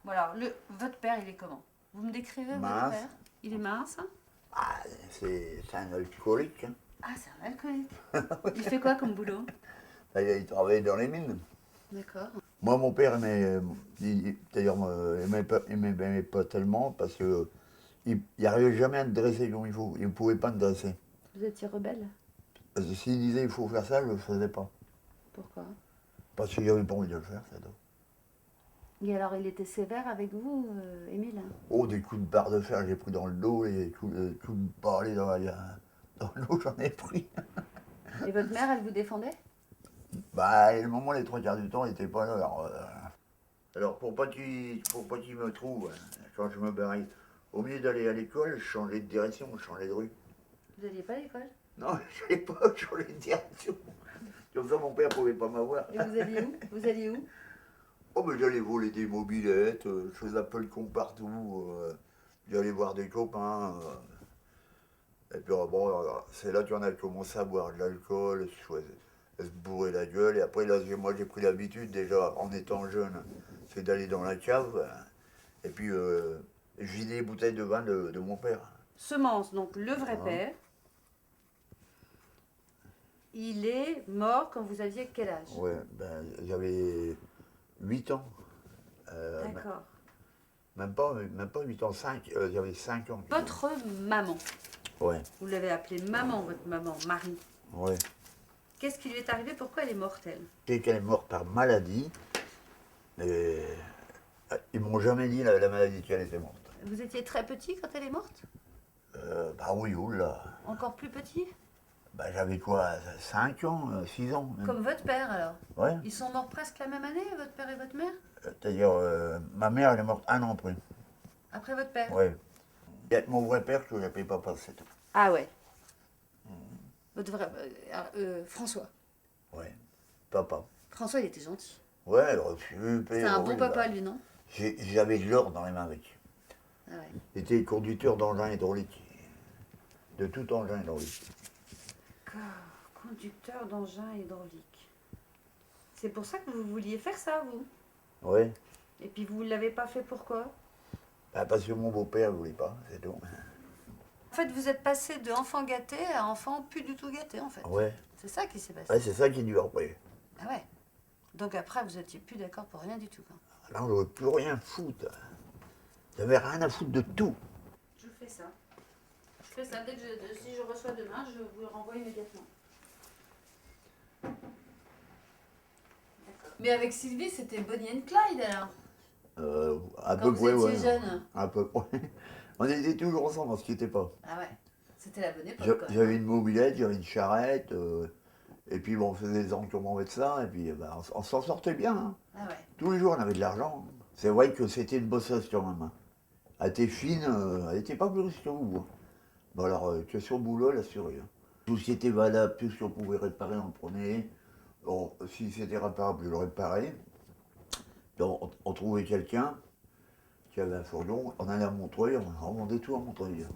Bon alors, votre père, il est comment? Vous me décrivez votre Mince. père? Il est mince, hein? Ah, c'est un alcoolique. Hein. Ah, c'est un alcoolique. Il fait quoi comme boulot? Il travaillait dans les mines. D'accord. Moi, mon père aimait, d'ailleurs, il m'aimait pas tellement parce que il n'arrivait jamais à me dresser comme il faut. Il ne pouvait pas me dresser. Vous étiez rebelle? Parce que s'il disait il faut faire ça, je ne le faisais pas. Pourquoi? Parce qu'il n'avait pas envie de le faire, c'est tout. Et alors, il était sévère avec vous, Émile? Oh, des coups de barre de fer, j'ai pris dans le dos, et des coups de balai dans le dos, j'en ai pris. Et votre mère, elle vous défendait? Bah, le moment, les trois quarts du temps, il n'était pas là. Alors, pour pas qu'il me trouve, quand je me barrais, au lieu d'aller à l'école, je changeais de direction, je changeais de rue. Vous n'alliez pas à l'école? Non, je n'allais pas, je changeais de direction. Comme ça, mon père ne pouvait pas m'avoir. Et vous alliez où? Vous alliez où? Oh, mais j'allais voler des mobylettes, je faisais un peu le con partout, j'allais voir des copains. Et puis, bon, c'est là qu'on a commencé à boire de l'alcool, se bourrer la gueule. Et après, là, moi, j'ai pris l'habitude, déjà, en étant jeune, c'est d'aller dans la cave. Et puis, je vidais les bouteilles de vin de mon père. Semence, donc le vrai Hein. père, il est mort quand vous aviez quel âge? Ouais, ben, j'avais 8 ans. D'accord. Même pas 8 ans, 5, j'avais 5 ans. Votre maman, Ouais, vous l'avez appelée maman, votre maman, Marie. ouais. Qu'est-ce qui lui est arrivé? Pourquoi elle est morte, elle? C'est qu'elle est morte par maladie. Et ils m'ont jamais dit la maladie qu'elle était morte. Vous étiez très petit quand elle est morte? Bah oui, oula. Encore plus petit? Bah j'avais quoi, 5 ans, 6 ans même. Comme votre père, alors? Ouais. Ils sont morts presque la même année, votre père et votre mère? C'est-à-dire, ma mère, elle est morte un an après. Après votre père? Ouais. Il y a mon vrai père que j'appelais papa, c'est tout. Ah ouais. Votre vrai... François. Ouais. Papa. François, il était gentil. Ouais, super. C'était un bon oui, papa, bah, lui, non? J'avais de l'or dans les mains avec. Ah ouais. J'étais conducteur d'engin hydraulique. De tout engin hydraulique. D'accord. Conducteur d'engin hydraulique. C'est pour ça que vous vouliez faire ça, vous? Ouais. Et puis vous ne l'avez pas fait pourquoi? Bah, parce que mon beau-père ne voulait pas, c'est tout. En fait, vous êtes passé de enfant gâté à enfant plus du tout gâté, en fait. Ouais. C'est ça qui s'est passé. Ouais, c'est ça qui est dur après. Ah ouais. Donc après, vous étiez plus d'accord pour rien du tout, quoi. Là, on ne veut plus rien foutre. J'avais rien à foutre de tout. Je vous fais ça. Je fais ça. Si je reçois demain, je vous le renvoie immédiatement. Mais avec Sylvie, c'était Bonnie and Clyde, alors? À Quand peu vous près, étiez ouais. jeune. À peu près. On était toujours ensemble, on se quittait pas. Ah ouais. C'était la bonne époque, quoi. J'avais une mobilette, j'avais une charrette, et puis bon, on faisait des entourements avec ça, et puis ben, on s'en sortait bien. Hein. Ah ouais. Tous les jours, on avait de l'argent. C'est vrai que c'était une bosseuse quand même. Hein. Elle était fine, elle n'était pas plus riche que vous. Hein. Bon alors, que sur le boulot, elle assurait. Hein. Tout ce qui était valable, tout ce qu'on pouvait réparer, on prenait. Bon, si c'était réparable, je le réparais. Donc, on trouvait quelqu'un qui avait un fourgon, on allait à Montreuil, on vendait tout à Montreuil.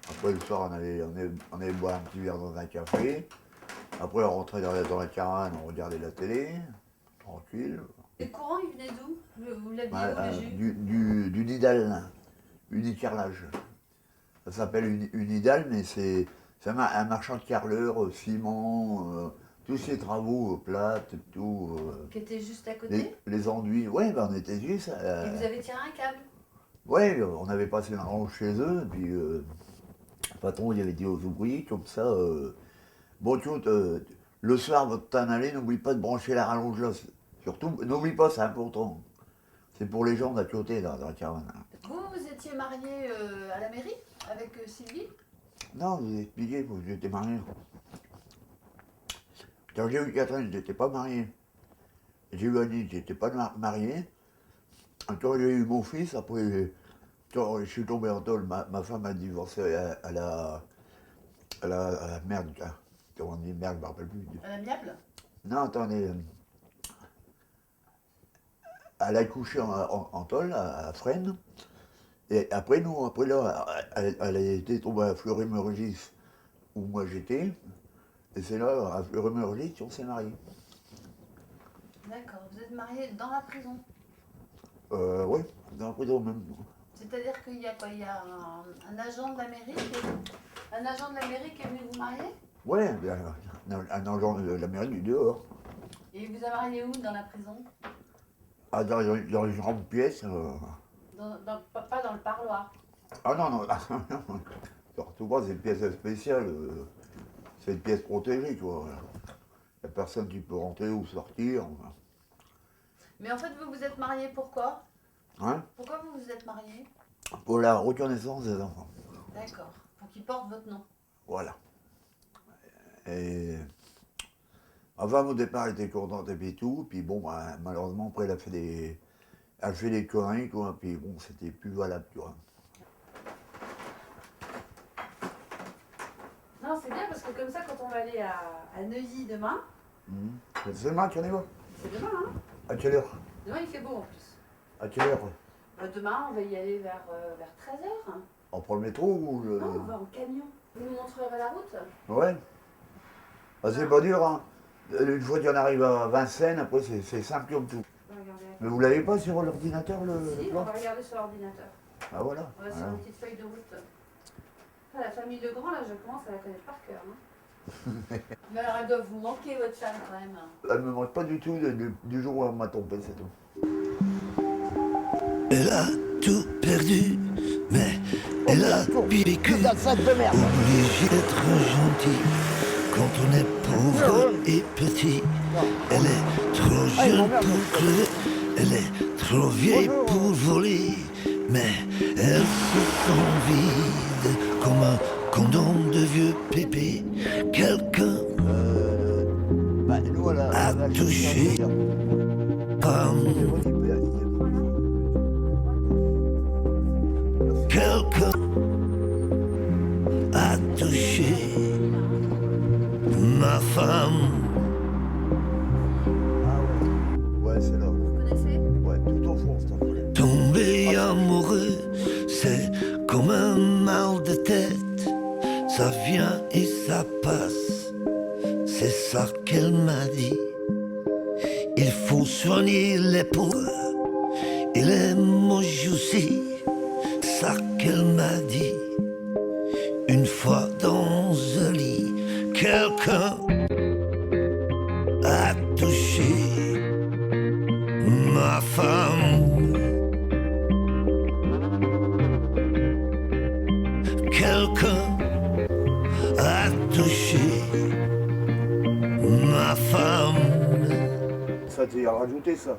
Après, le soir, on allait boire un petit verre dans un café. Après, on rentrait dans la caravane, on regardait la télé, tranquille. Et le courant, il venait d'où? Vous l'aviez Ouais, où, le jus? du Nidal, unicarrelage. Ça s'appelle Unidal, mais c'est un marchand de carreleurs, ciment, tous ces travaux, plates, tout. Qui était juste à côté? Les enduits, ouais, ben on était juste. Et vous avez tiré un câble? Ouais, on avait passé un rang chez eux, et puis le patron il avait dit aux ouvriers comme ça, bon écoute, le soir, votre t'en aller, n'oublie pas de brancher la rallonge là. Surtout, n'oublie pas, c'est important. C'est pour les gens d'à côté, dans la caravane. Vous étiez marié à la mairie avec Sylvie? Non, je vous ai expliqué, j'étais marié. Quand j'ai eu Catherine, je n'étais pas marié. J'ai eu Annie, je n'étais pas marié. Quand j'ai eu mon fils, après, quand je suis tombé en tôle, ma femme a divorcé à la merde. Comment on dit merde, je ne me rappelle plus. À l'amiable? Non, attendez. Elle a couché en tôle, à Fresnes. Et après, nous, après là, elle a été tombée à Fleury-Mérogis, où moi j'étais. Et c'est là, à Fleury-Mérogis, qu'on s'est mariés. D'accord. Vous êtes marié dans la prison? Oui, dans la prison même. C'est-à-dire qu'il y a quoi? Il y a un agent de la mairie un agent de la mairie qui est venu vous marier? Ouais, un agent de la mairie du dehors. Et il vous a marié où dans la prison? Ah, dans une grande pièce. Pas dans le parloir. Ah non, non, surtout pas, c'est une pièce spéciale. C'est une pièce protégée, quoi. Il n'y a personne qui peut rentrer ou sortir. Mais en fait, vous vous êtes marié pourquoi? Hein? Pourquoi vous vous êtes marié? Pour la reconnaissance des enfants. D'accord. Pour qu'ils portent votre nom. Voilà. Et avant, au départ, elle était contente et puis tout. Puis bon, bah, malheureusement, après, elle a fait des conneries, quoi. Puis bon, c'était plus valable, tu vois. Non, c'est bien parce que comme ça, quand on va aller à Neuilly demain, C'est demain qu'on y va? c'est demain, hein? À quelle heure? Demain, il fait beau en plus. À quelle heure? Demain, on va y aller vers 13h. On prend le métro ou le... Non, on va en camion. Vous nous montrerez la route? Ouais. Ah, c'est pas dur, hein. Une fois qu'on arrive à Vincennes, après, c'est simple comme tout. On va regarder. Mais vous l'avez pas sur l'ordinateur, le Si, on plan? va regarder sur l'ordinateur. Ah, voilà. On va sur une petite feuille de route. Ah, la famille Legrand, là, je commence à la connaître par cœur. Hein. Mais alors, elle doit vous manquer, votre femme, quand même. Elle me manque pas du tout du jour où elle m'a tombé, c'est tout. Elle a tout perdu, mais elle a vécu. Obligée d'être gentille quand on est pauvre et petit. Elle est trop jeune pour crever, elle est trop vieille pour voler. Mais elle se sent vide comme un condom de vieux pépé. Quelqu'un Nous, a touché. Quelqu'un a touché ma femme. Ouais, c'est là. Vous connaissez? Ouais, tout au fond, c'est un Tomber amoureux, c'est comme un mal de tête. Ça vient et ça passe, c'est ça qu'elle m'a dit. Il faut soigner les pauvres et les moches aussi. Ça qu'elle m'a dit. Une fois dans un lit, quelqu'un a touché ma femme. Quelqu'un a touché ma femme. Ça, tu as rajouté ça.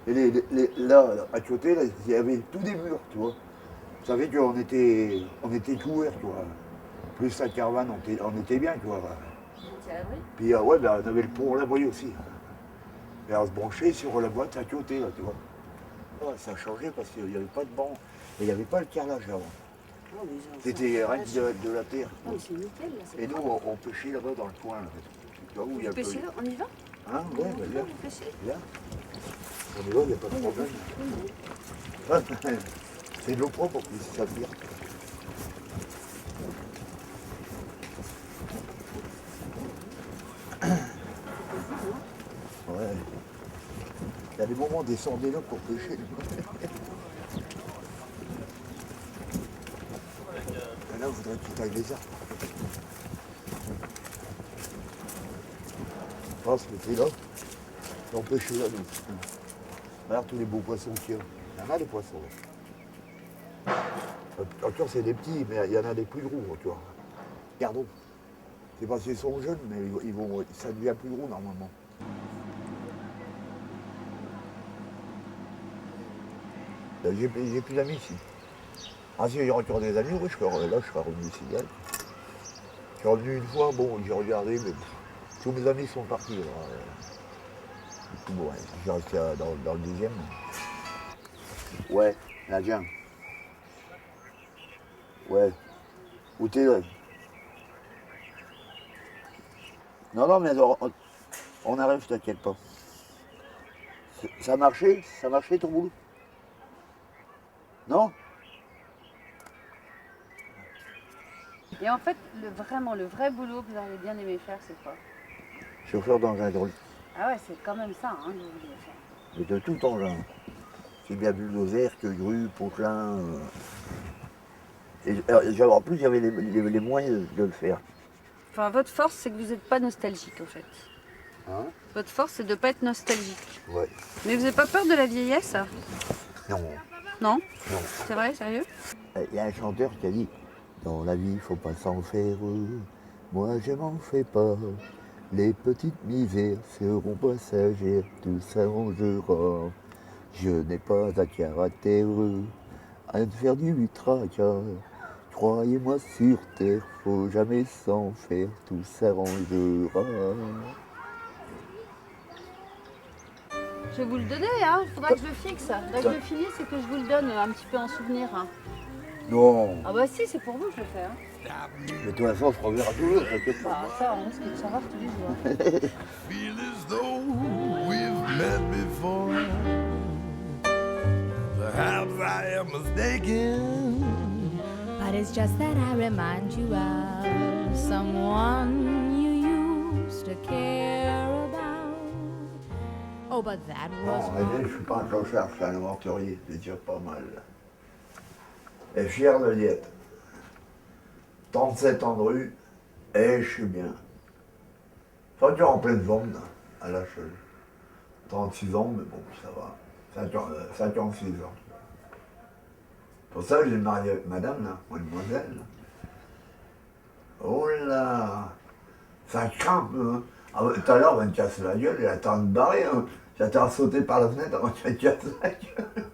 Et là, à côté, là, il y avait tous des murs, tu vois. Vous savez qu'on était couverts, tu vois. Plus la caravane, on était bien, tu vois. Vous étiez à l'abri? Puis ouais, ben, on avait le pont l'abri aussi. Et on se branchait sur la boîte à côté, là, tu vois. Ouais, ça a changé parce qu'il n'y avait pas de banc. Et il n'y avait pas le carrelage avant. C'était rien que de la terre. Oh, mais c'est nickel, là. Et nous, on pêchait là-bas dans le coin. Là. Tu vois où il y a Vous pêchez là? On y va? Hein, ouais, ben, viens. Vous pêchez? Viens. On y va, il n'y a pas de problème. Ouais, c'est de l'eau propre en plus, ça veut dire. Ouais. Il y a des moments, on descendait là pour pêcher. Et là, je voudrais que tu tailles les arbres. Ah, c'était là. Et on pêchait là, nous. Regarde tous les beaux poissons qu'il y a. Il y en a des poissons. Encore, c'est des petits, mais il y en a des plus gros, tu vois. Regardons. C'est parce qu'ils sont jeunes, mais ça devient plus gros normalement. J'ai plus d'amis ici. Ah si, il y a encore des amis, oui, là je serais revenu ici direct. Je suis revenu une fois, bon, j'ai regardé, mais tous mes amis sont partis. Alors, du coup, bon, ouais, j'ai resté dans le deuxième. Ouais, là, viens. Ouais. Où t'es là? Non, non, mais on arrive, t'inquiète pas. Ça a marché? Ça a marché ton boulot? Non? Et en fait, vraiment, le vrai boulot que vous auriez bien aimé faire, c'est quoi? Chauffeur d'engin hydraulique. Ah ouais, c'est quand même ça, hein, que vous voulez faire. Mais de tout engin. aussi bien bulldozer que grue, pochin. En plus, j'avais les moyens de le faire. Enfin, votre force, c'est que vous n'êtes pas nostalgique, en fait. Hein? Votre force, c'est de ne pas être nostalgique. Ouais. Mais vous n'avez pas peur de la vieillesse? Non. Non? Non. C'est vrai, sérieux? Il y a un chanteur qui a dit dans la vie, faut pas s'en faire. Moi, je m'en fais pas. Les petites misères seront passagères, tout s'arrangera. Je n'ai pas à caractère à faire du tracas. Croyez-moi sur terre, faut jamais s'en faire, tout s'arrangera. Je vais vous le donner, hein. Faudra que je le fixe. Faudra que je le finisse et que je vous le donne un petit peu en souvenir. Hein. Non, Ah bah si, c'est pour vous que je le fais. Hein. mais de toute façon, on se reverra toujours, t'inquiète pas. Bah ça, on risque de savoir tous les jours. Feel as though we've met before. Perhaps I am mistaken. But it's just that I remind you of someone you used to care about. Oh, but that was Non, mais je suis pas un clochard, je suis un aventurier, c'est déjà pas mal. Et fier de l'y être. 37 ans de rue, et je suis bien. Enfin, tu es en pleine zone, à l'âge 36 ans, mais bon, ça va. 56 ans. Pour ça, j'ai marié avec madame, là, mademoiselle. Oh là, ça craint un peu. Hein. Ah, tout à l'heure, on va me casser la gueule, elle attend de barrer. Hein. J'attends à sauter par la fenêtre avant qu'elle me casse la gueule.